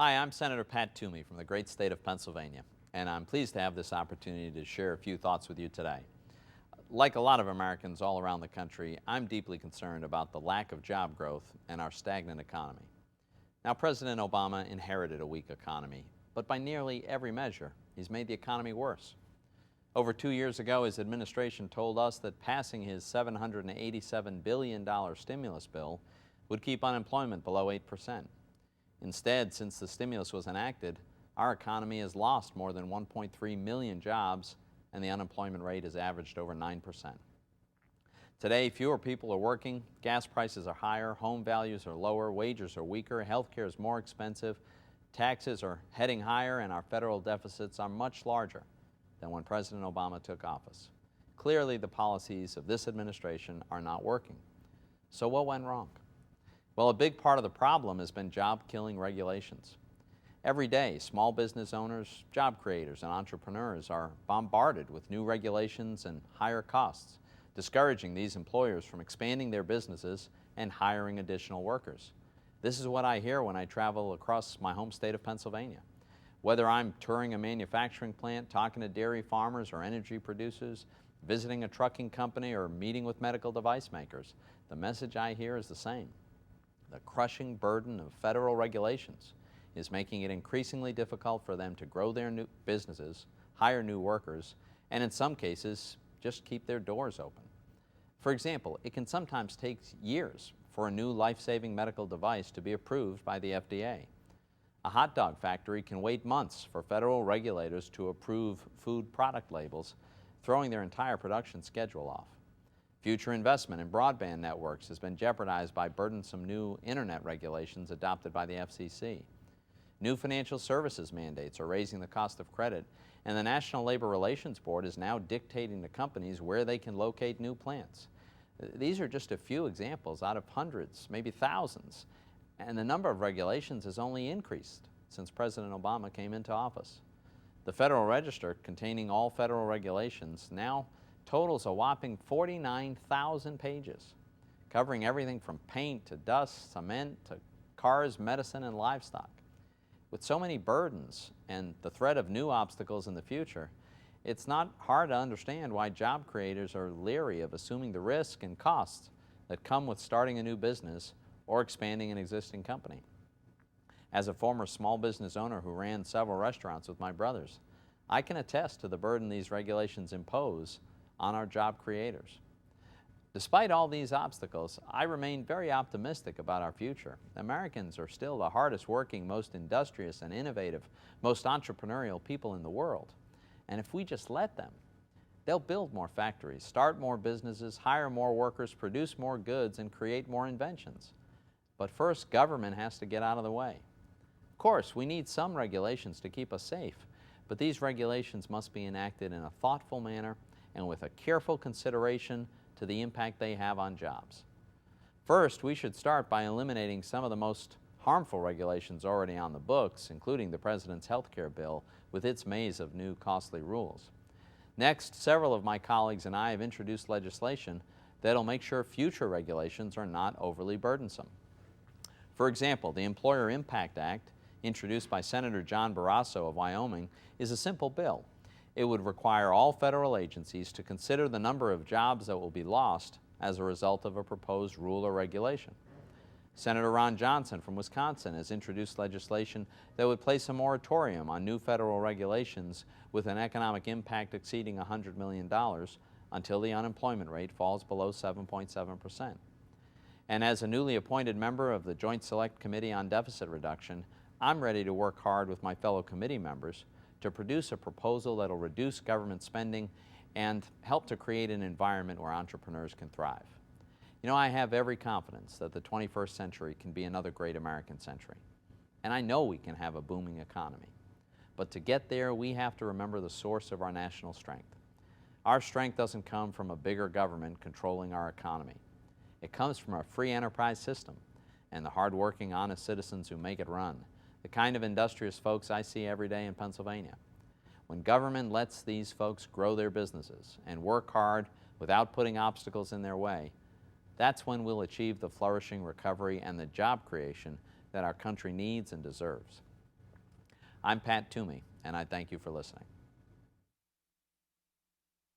Hi, I'm Senator Pat Toomey from the great state of Pennsylvania, and I'm pleased to have this opportunity to share a few thoughts with you today. Like a lot of Americans all around the country, I'm deeply concerned about the lack of job growth and our stagnant economy. Now, President Obama inherited a weak economy, but by nearly every measure, he's made the economy worse. Over 2 years ago, his administration told us that passing his $787 billion stimulus bill would keep unemployment below 8%. Instead, since the stimulus was enacted, our economy has lost more than 1.3 million jobs, and the unemployment rate has averaged over 9%. Today, fewer people are working, gas prices are higher, home values are lower, wages are weaker, health care is more expensive, taxes are heading higher, and our federal deficits are much larger than when President Obama took office. Clearly, the policies of this administration are not working. So what went wrong? Well, a big part of the problem has been job-killing regulations. Every day, small business owners, job creators, and entrepreneurs are bombarded with new regulations and higher costs, discouraging these employers from expanding their businesses and hiring additional workers. This is what I hear when I travel across my home state of Pennsylvania. Whether I'm touring a manufacturing plant, talking to dairy farmers or energy producers, visiting a trucking company, or meeting with medical device makers, the message I hear is the same. The crushing burden of federal regulations is making it increasingly difficult for them to grow their new businesses, hire new workers, and in some cases, just keep their doors open. For example, it can sometimes take years for a new life-saving medical device to be approved by the FDA. A hot dog factory can wait months for federal regulators to approve food product labels, throwing their entire production schedule off. Future investment in broadband networks has been jeopardized by burdensome new internet regulations adopted by the FCC. New financial services mandates are raising the cost of credit, and the National Labor Relations Board is now dictating to companies where they can locate new plants. These are just a few examples out of hundreds, maybe thousands, and the number of regulations has only increased since President Obama came into office. The Federal Register, containing all federal regulations, now totals a whopping 49,000 pages, covering everything from paint to dust, cement to cars, medicine, and livestock. With so many burdens and the threat of new obstacles in the future, it's not hard to understand why job creators are leery of assuming the risk and costs that come with starting a new business or expanding an existing company. As a former small business owner who ran several restaurants with my brothers, I can attest to the burden these regulations impose on our job creators. Despite all these obstacles, I remain very optimistic about our future. Americans are still the hardest working, most industrious and innovative, most entrepreneurial people in the world. And if we just let them, they'll build more factories, start more businesses, hire more workers, produce more goods, and create more inventions. But first, government has to get out of the way. Of course, we need some regulations to keep us safe, but these regulations must be enacted in a thoughtful manner and with a careful consideration to the impact they have on jobs. First, we should start by eliminating some of the most harmful regulations already on the books, including the President's health care bill with its maze of new costly rules. Next, several of my colleagues and I have introduced legislation that'll make sure future regulations are not overly burdensome. For example, the Employer Impact Act, introduced by Senator John Barrasso of Wyoming, is a simple bill. It would require all federal agencies to consider the number of jobs that will be lost as a result of a proposed rule or regulation. Senator Ron Johnson from Wisconsin has introduced legislation that would place a moratorium on new federal regulations with an economic impact exceeding $100 million until the unemployment rate falls below 7.7%. And as a newly appointed member of the Joint Select Committee on Deficit Reduction, I'm ready to work hard with my fellow committee members to produce a proposal that will reduce government spending and help to create an environment where entrepreneurs can thrive. You know, I have every confidence that the 21st century can be another great American century. And I know we can have a booming economy. But to get there, we have to remember the source of our national strength. Our strength doesn't come from a bigger government controlling our economy. It comes from a free enterprise system and the hardworking, honest citizens who make it run, the kind of industrious folks I see every day in Pennsylvania. When government lets these folks grow their businesses and work hard without putting obstacles in their way, that's when we'll achieve the flourishing recovery and the job creation that our country needs and deserves. I'm Pat Toomey, and I thank you for listening.